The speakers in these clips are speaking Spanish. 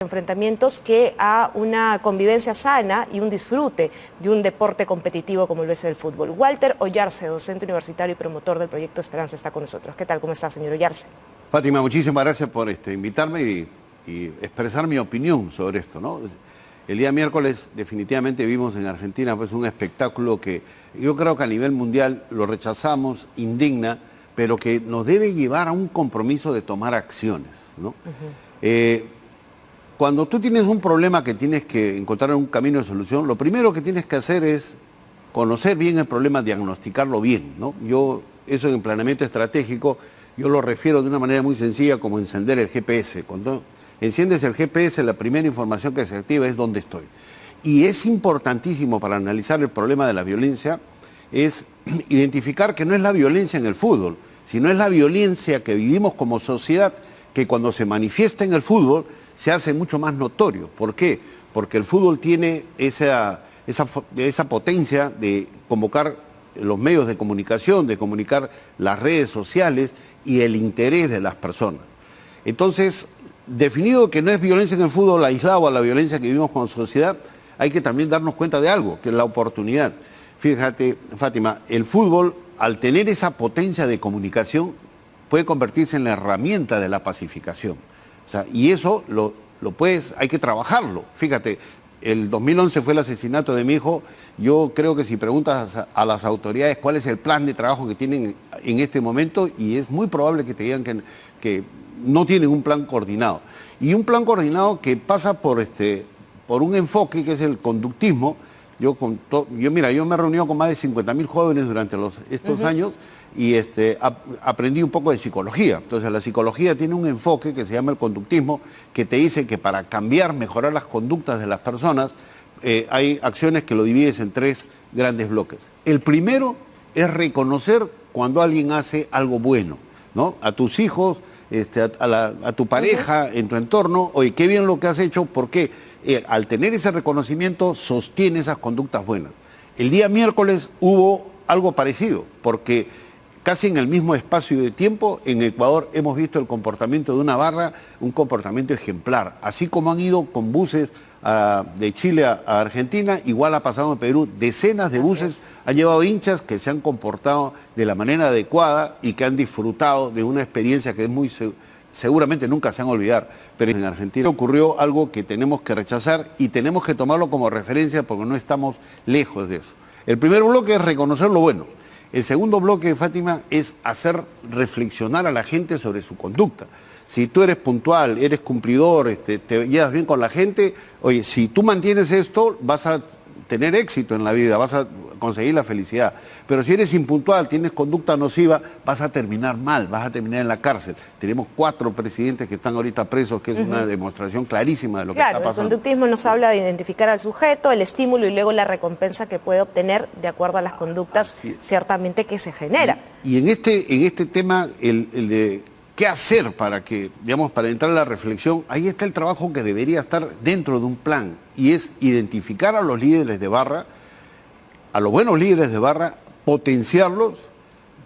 enfrentamientos que a una convivencia sana y un disfrute de un deporte competitivo como lo es el fútbol. Walter Oyarce, docente universitario y promotor del proyecto Esperanza, está con nosotros. ¿Qué tal? ¿Cómo está, señor Oyarce? Fátima, muchísimas gracias por invitarme y expresar mi opinión sobre esto, ¿no? El día miércoles definitivamente vimos en Argentina pues, un espectáculo que yo creo que a nivel mundial lo rechazamos, indigna, pero que nos debe llevar a un compromiso de tomar acciones, ¿no? Cuando tú tienes un problema que tienes que encontrar un camino de solución, lo primero que tienes que hacer es conocer bien el problema, diagnosticarlo bien, ¿no? Eso en planeamiento estratégico, yo lo refiero de una manera muy sencilla como encender el GPS. Cuando enciendes el GPS, la primera información que se activa es dónde estoy. Y es importantísimo para analizar el problema de la violencia, es identificar que no es la violencia en el fútbol, sino es la violencia que vivimos como sociedad, que cuando se manifiesta en el fútbol se hace mucho más notorio. ¿Por qué? Porque el fútbol tiene esa potencia de convocar los medios de comunicación, de comunicar las redes sociales y el interés de las personas. Entonces, definido que no es violencia en el fútbol aislado a la violencia que vivimos como sociedad, hay que también darnos cuenta de algo, que es la oportunidad. Fíjate, Fátima, el fútbol, al tener esa potencia de comunicación, puede convertirse en la herramienta de la pacificación. O sea, y eso hay que trabajarlo. Fíjate, el 2011 fue el asesinato de mi hijo. Yo creo que si preguntas a las autoridades cuál es el plan de trabajo que tienen en este momento, y es muy probable que te digan que no tienen un plan coordinado. Y un plan coordinado que pasa por un enfoque que es el conductismo. Yo me he reunido con más de 50.000 jóvenes durante estos años y aprendí un poco de psicología. Entonces la psicología tiene un enfoque que se llama el conductismo, que te dice que para cambiar, mejorar las conductas de las personas, hay acciones que lo divides en 3 grandes bloques. El primero es reconocer cuando alguien hace algo bueno, ¿no? A tus hijos, a tu pareja, en tu entorno, oye, qué bien lo que has hecho, porque al tener ese reconocimiento sostiene esas conductas buenas. El día miércoles hubo algo parecido, porque casi en el mismo espacio de tiempo, en Ecuador hemos visto el comportamiento de una barra, un comportamiento ejemplar. Así como han ido con buses de Chile a Argentina, igual ha pasado en Perú. Decenas de buses han llevado hinchas que se han comportado de la manera adecuada y que han disfrutado de una experiencia que es muy seguramente nunca se van a olvidar. Pero en Argentina ocurrió algo que tenemos que rechazar y tenemos que tomarlo como referencia porque no estamos lejos de eso. El primer bloque es reconocer lo bueno. El segundo bloque, Fátima, es hacer reflexionar a la gente sobre su conducta. Si tú eres puntual, eres cumplidor, te llevas bien con la gente, oye, si tú mantienes esto, vas a tener éxito en la vida, vas a conseguir la felicidad. Pero si eres impuntual, tienes conducta nociva, vas a terminar mal, vas a terminar en la cárcel. Tenemos 4 presidentes que están ahorita presos, que es una demostración clarísima de lo que está pasando. El conductismo nos habla de identificar al sujeto, el estímulo y luego la recompensa que puede obtener de acuerdo a las conductas ciertamente que se generan. Y en este tema, el de qué hacer para entrar a la reflexión, ahí está el trabajo que debería estar dentro de un plan, y es identificar a los líderes de barra, a los buenos líderes de barra, potenciarlos,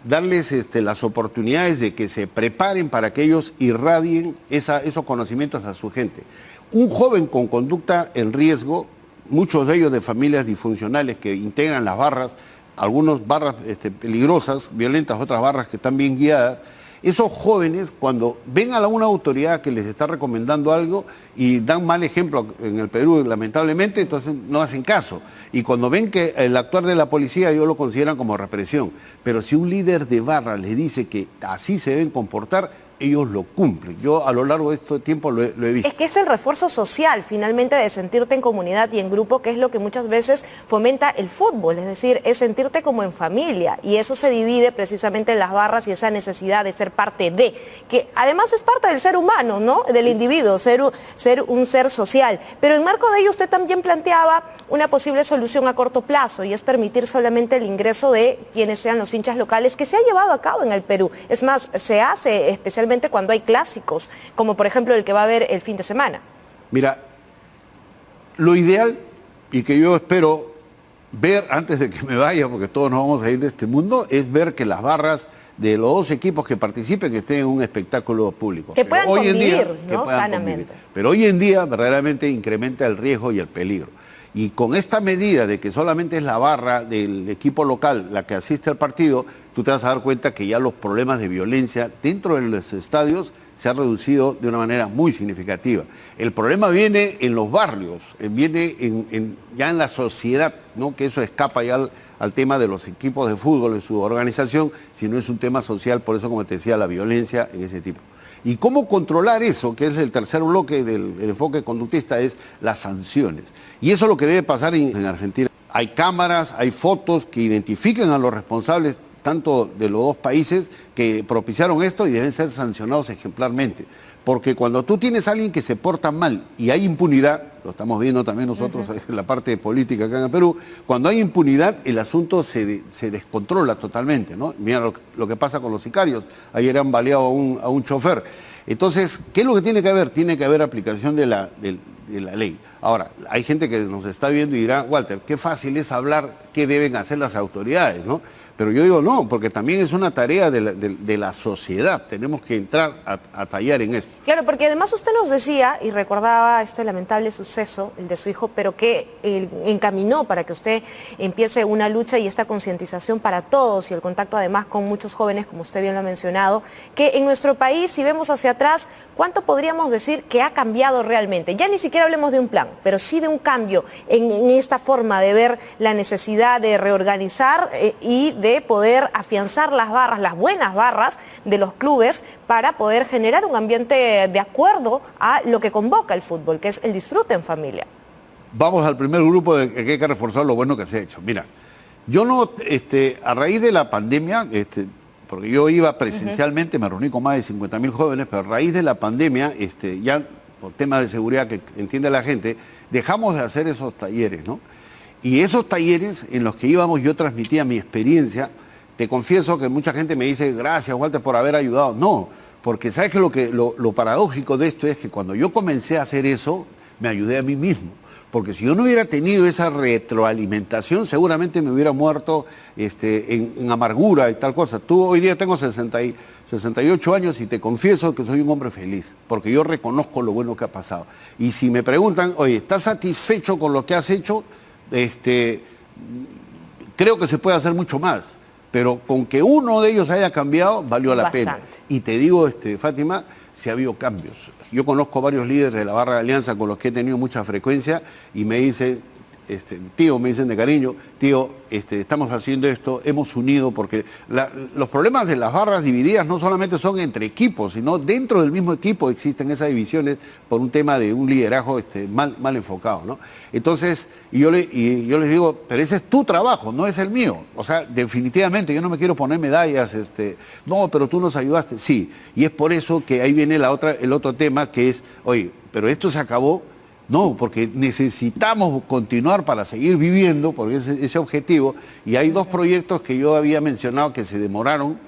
darles las oportunidades de que se preparen para que ellos irradien esos conocimientos a su gente. Un joven con conducta en riesgo, muchos de ellos de familias disfuncionales que integran las barras, algunas barras peligrosas, violentas, otras barras que están bien guiadas. Esos jóvenes, cuando ven a una autoridad que les está recomendando algo y dan mal ejemplo en el Perú, lamentablemente, entonces no hacen caso. Y cuando ven que el actuar de la policía, ellos lo consideran como represión. Pero si un líder de barra les dice que así se deben comportar, ellos lo cumplen. Yo a lo largo de este tiempo lo he visto. Es que es el refuerzo social, finalmente, de sentirte en comunidad y en grupo, que es lo que muchas veces fomenta el fútbol, es decir, es sentirte como en familia, y eso se divide precisamente en las barras y esa necesidad de ser parte de, que además es parte del ser humano, ¿no? Del individuo, ser un ser social. Pero en marco de ello usted también planteaba una posible solución a corto plazo, y es permitir solamente el ingreso de quienes sean los hinchas locales, que se ha llevado a cabo en el Perú. Es más, se hace especialmente cuando hay clásicos, como por ejemplo el que va a haber el fin de semana. Mira, lo ideal, y que yo espero ver antes de que me vaya, porque todos nos vamos a ir de este mundo, es ver que las barras de los dos equipos que participen que estén en un espectáculo público. Que puedan convivir, ¿no? Sanamente. Pero hoy en día verdaderamente incrementa el riesgo y el peligro. Y con esta medida de que solamente es la barra del equipo local la que asiste al partido, tú te vas a dar cuenta que ya los problemas de violencia dentro de los estadios se han reducido de una manera muy significativa. El problema viene en los barrios, viene ya en la sociedad, ¿no? Que eso escapa ya al tema de los equipos de fútbol, de su organización, sino es un tema social, por eso, como te decía, la violencia en ese tipo. ¿Y cómo controlar eso? Que es el tercer bloque del enfoque conductista, es las sanciones. Y eso es lo que debe pasar en Argentina. Hay cámaras, hay fotos que identifiquen a los responsables tanto de los dos países que propiciaron esto y deben ser sancionados ejemplarmente. Porque cuando tú tienes a alguien que se porta mal y hay impunidad, lo estamos viendo también nosotros en la parte política acá en el Perú, cuando hay impunidad el asunto se descontrola totalmente, ¿no? Mira lo que pasa con los sicarios, ayer han baleado a un chofer. Entonces, ¿qué es lo que tiene que haber? Tiene que haber aplicación de la ley. Ahora, hay gente que nos está viendo y dirá, Walter, qué fácil es hablar qué deben hacer las autoridades, ¿no? Pero yo digo no, porque también es una tarea de la sociedad. Tenemos que entrar a tallar en esto. Claro, porque además usted nos decía, y recordaba este lamentable suceso, el de su hijo, pero que encaminó para que usted empiece una lucha y esta concientización para todos y el contacto además con muchos jóvenes, como usted bien lo ha mencionado, que en nuestro país, si vemos hacia atrás, ¿cuánto podríamos decir que ha cambiado realmente? Ya ni siquiera hablemos de un plan, pero sí de un cambio en esta forma de ver la necesidad de reorganizar y de poder afianzar las barras, las buenas barras de los clubes para poder generar un ambiente de acuerdo a lo que convoca el fútbol, que es el disfrute en familia. Vamos al primer grupo de que hay que reforzar lo bueno que se ha hecho. Mira, yo no, a raíz de la pandemia, porque yo iba presencialmente, me reuní con más de 50.000 jóvenes, pero a raíz de la pandemia, ya por temas de seguridad que entiende la gente, dejamos de hacer esos talleres, ¿no? Y esos talleres en los que íbamos, yo transmitía mi experiencia. Te confieso que mucha gente me dice, gracias, Walter, por haber ayudado. No, porque sabes que lo paradójico de esto es que cuando yo comencé a hacer eso, me ayudé a mí mismo. Porque si yo no hubiera tenido esa retroalimentación, seguramente me hubiera muerto en amargura y tal cosa. Tú hoy día tengo 68 años y te confieso que soy un hombre feliz, porque yo reconozco lo bueno que ha pasado. Y si me preguntan, oye, ¿estás satisfecho con lo que has hecho? Creo que se puede hacer mucho más, pero con que uno de ellos haya cambiado, valió la pena. Y te digo, Fátima, si ha habido cambios. Yo conozco varios líderes de la barra de Alianza con los que he tenido mucha frecuencia y me dicen, tío, me dicen de cariño, tío, estamos haciendo esto, hemos unido, porque los problemas de las barras divididas no solamente son entre equipos, sino dentro del mismo equipo existen esas divisiones por un tema de un liderazgo mal enfocado, ¿no? Entonces, yo les digo, pero ese es tu trabajo, no es el mío. O sea, definitivamente yo no me quiero poner medallas, no, pero tú nos ayudaste, sí. Y es por eso que ahí viene el otro tema que es, oye, pero esto se acabó. No, porque necesitamos continuar para seguir viviendo, porque ese objetivo, y hay dos proyectos que yo había mencionado que se demoraron,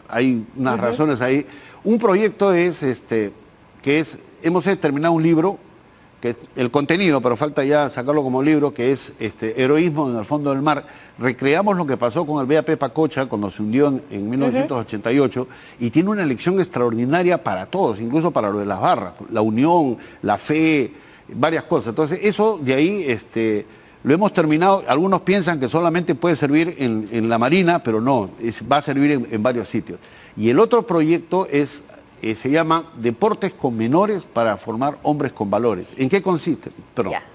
hay unas razones ahí. Un proyecto es, hemos terminado un libro, que es el contenido, pero falta ya sacarlo como libro, que es Heroísmo en el fondo del mar. Recreamos lo que pasó con el BAP Pacocha cuando se hundió en 1988, y tiene una lección extraordinaria para todos, incluso para lo de las barras, la unión, la fe, varias cosas. Entonces, eso de ahí lo hemos terminado. Algunos piensan que solamente puede servir en la Marina, pero no, va a servir en varios sitios. Y el otro proyecto se llama Deportes con Menores para formar hombres con valores. ¿En qué consiste?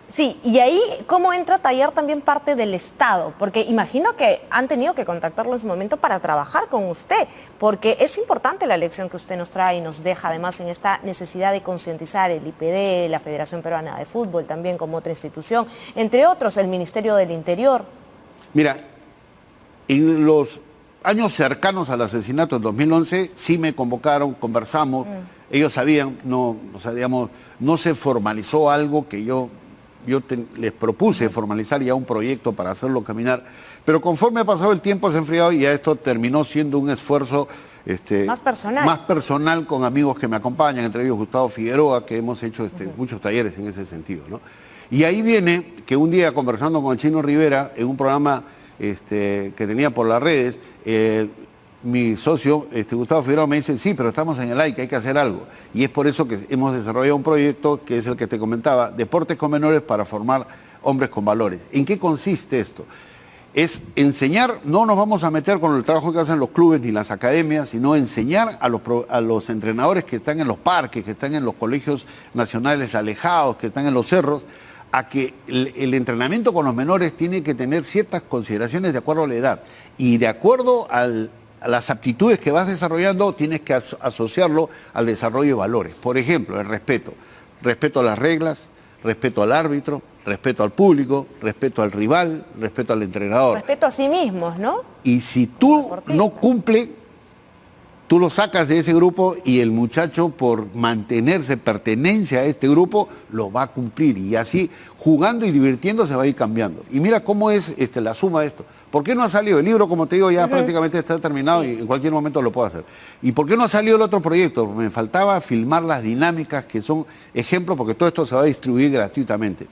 Sí, y ahí cómo entra a tallar también parte del Estado, porque imagino que han tenido que contactarlo en su momento para trabajar con usted, porque es importante la lección que usted nos trae y nos deja además en esta necesidad de concientizar el IPD, la Federación Peruana de Fútbol también como otra institución, entre otros el Ministerio del Interior. Mira, en los años cercanos al asesinato del 2011 sí me convocaron, conversamos, ellos sabían, no se formalizó algo que yo les propuse formalizar ya un proyecto para hacerlo caminar, pero conforme ha pasado el tiempo se ha enfriado y ya esto terminó siendo un esfuerzo más personal con amigos que me acompañan, entre ellos Gustavo Figueroa, que hemos hecho muchos talleres en ese sentido, ¿no? Y ahí viene que un día conversando con el Chino Rivera en un programa que tenía por las redes, mi socio, Gustavo Figueroa, me dice, sí, pero estamos en el hay que hacer algo. Y es por eso que hemos desarrollado un proyecto que es el que te comentaba, Deportes con Menores para formar hombres con valores. ¿En qué consiste esto? Es enseñar, no nos vamos a meter con el trabajo que hacen los clubes ni las academias, sino enseñar a los entrenadores que están en los parques, que están en los colegios nacionales alejados, que están en los cerros, a que el entrenamiento con los menores tiene que tener ciertas consideraciones de acuerdo a la edad. Y de acuerdo a las aptitudes que vas desarrollando, tienes que asociarlo al desarrollo de valores. Por ejemplo, el respeto. Respeto a las reglas, respeto al árbitro, respeto al público, respeto al rival, respeto al entrenador. Respeto a sí mismos, ¿no? Y si tú no cumples, tú lo sacas de ese grupo y el muchacho, por mantenerse pertenencia a este grupo, lo va a cumplir. Y así, jugando y divirtiéndose, va a ir cambiando. Y mira cómo es la suma de esto. ¿Por qué no ha salido el libro? Como te digo, ya prácticamente está terminado, y en cualquier momento lo puedo hacer. ¿Y por qué no ha salido el otro proyecto? Me faltaba filmar las dinámicas que son ejemplos, porque todo esto se va a distribuir gratuitamente.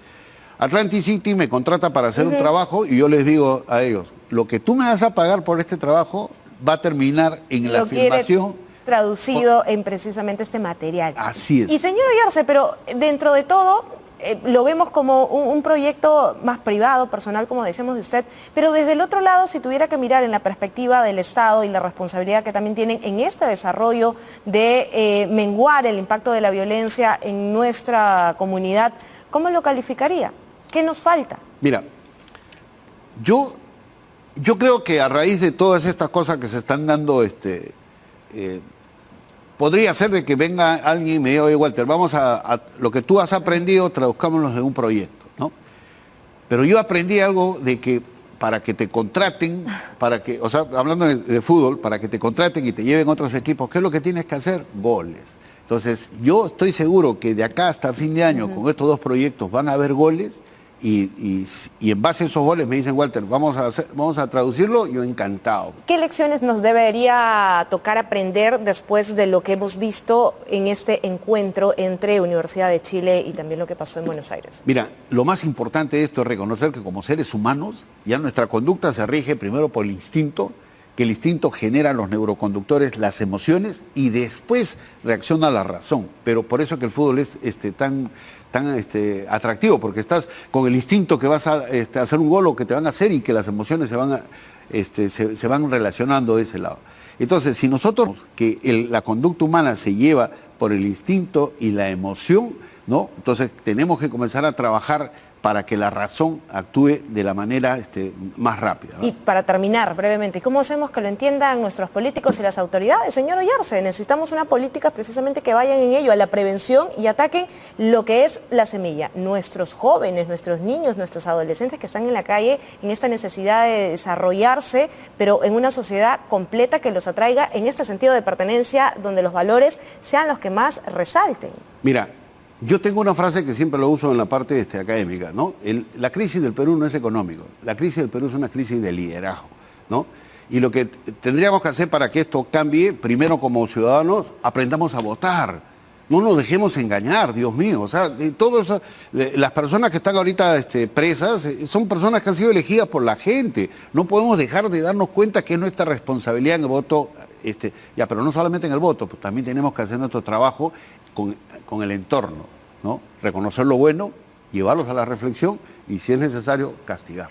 Atlantic City me contrata para hacer un trabajo y yo les digo a ellos, lo que tú me vas a pagar por este trabajo va a terminar en la filmación. Traducido en precisamente este material. Así es. Y señor Oyarse, pero dentro de todo, lo vemos como un proyecto más privado, personal, como decíamos de usted, pero desde el otro lado, si tuviera que mirar en la perspectiva del Estado y la responsabilidad que también tienen en este desarrollo de menguar el impacto de la violencia en nuestra comunidad, ¿cómo lo calificaría? ¿Qué nos falta? Mira, yo creo que a raíz de todas estas cosas que se están dando, podría ser de que venga alguien y me diga, oye, Walter, vamos a lo que tú has aprendido, traduzcámoslo en un proyecto, ¿no? Pero yo aprendí algo de que para que te contraten, o sea, hablando de fútbol, para que te contraten y te lleven otros equipos, ¿qué es lo que tienes que hacer? Goles. Entonces, yo estoy seguro que de acá hasta fin de año, con estos dos proyectos, van a haber goles. Y en base a esos goles me dicen, Walter, vamos a traducirlo, yo encantado. ¿Qué lecciones nos debería tocar aprender después de lo que hemos visto en este encuentro entre Universidad de Chile y también lo que pasó en Buenos Aires? Mira, lo más importante de esto es reconocer que como seres humanos, ya nuestra conducta se rige primero por el instinto, que el instinto genera los neuroconductores, las emociones, y después reacciona la razón. Pero por eso que el fútbol es tan atractivo, porque estás con el instinto que vas a hacer un gol o que te van a hacer, y que las emociones se van relacionando de ese lado. Entonces, si nosotros, la conducta humana se lleva por el instinto y la emoción, ¿no? Entonces tenemos que comenzar a trabajar para que la razón actúe de la manera más rápida, ¿no? Y para terminar brevemente, ¿cómo hacemos que lo entiendan nuestros políticos y las autoridades? Señor Oyarse, necesitamos una política precisamente que vayan en ello, a la prevención, y ataquen lo que es la semilla. Nuestros jóvenes, nuestros niños, nuestros adolescentes que están en la calle en esta necesidad de desarrollarse, pero en una sociedad completa que los atraiga en este sentido de pertenencia, donde los valores sean los que más resalten. Mira, yo tengo una frase que siempre lo uso en la parte académica, ¿no? La crisis del Perú no es económico, la crisis del Perú es una crisis de liderazgo, ¿no? Y lo que tendríamos que hacer para que esto cambie, primero como ciudadanos, aprendamos a votar. No nos dejemos engañar, Dios mío. O sea, todo eso, las personas que están ahorita presas son personas que han sido elegidas por la gente. No podemos dejar de darnos cuenta que es nuestra responsabilidad en el voto, pero no solamente en el voto, pues también tenemos que hacer nuestro trabajo con el entorno, ¿no? Reconocer lo bueno, llevarlos a la reflexión y, si es necesario, castigar.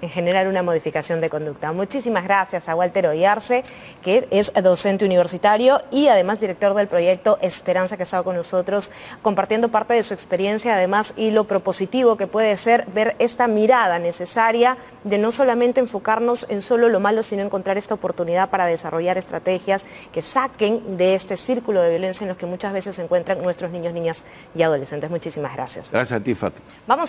En generar una modificación de conducta. Muchísimas gracias a Walter Oyarse, que es docente universitario y además director del proyecto Esperanza, que ha estado con nosotros compartiendo parte de su experiencia, además, y lo propositivo que puede ser ver esta mirada necesaria de no solamente enfocarnos en solo lo malo, sino encontrar esta oportunidad para desarrollar estrategias que saquen de este círculo de violencia en los que muchas veces se encuentran nuestros niños, niñas y adolescentes. Muchísimas gracias. Gracias a ti, Fátima. Vamos a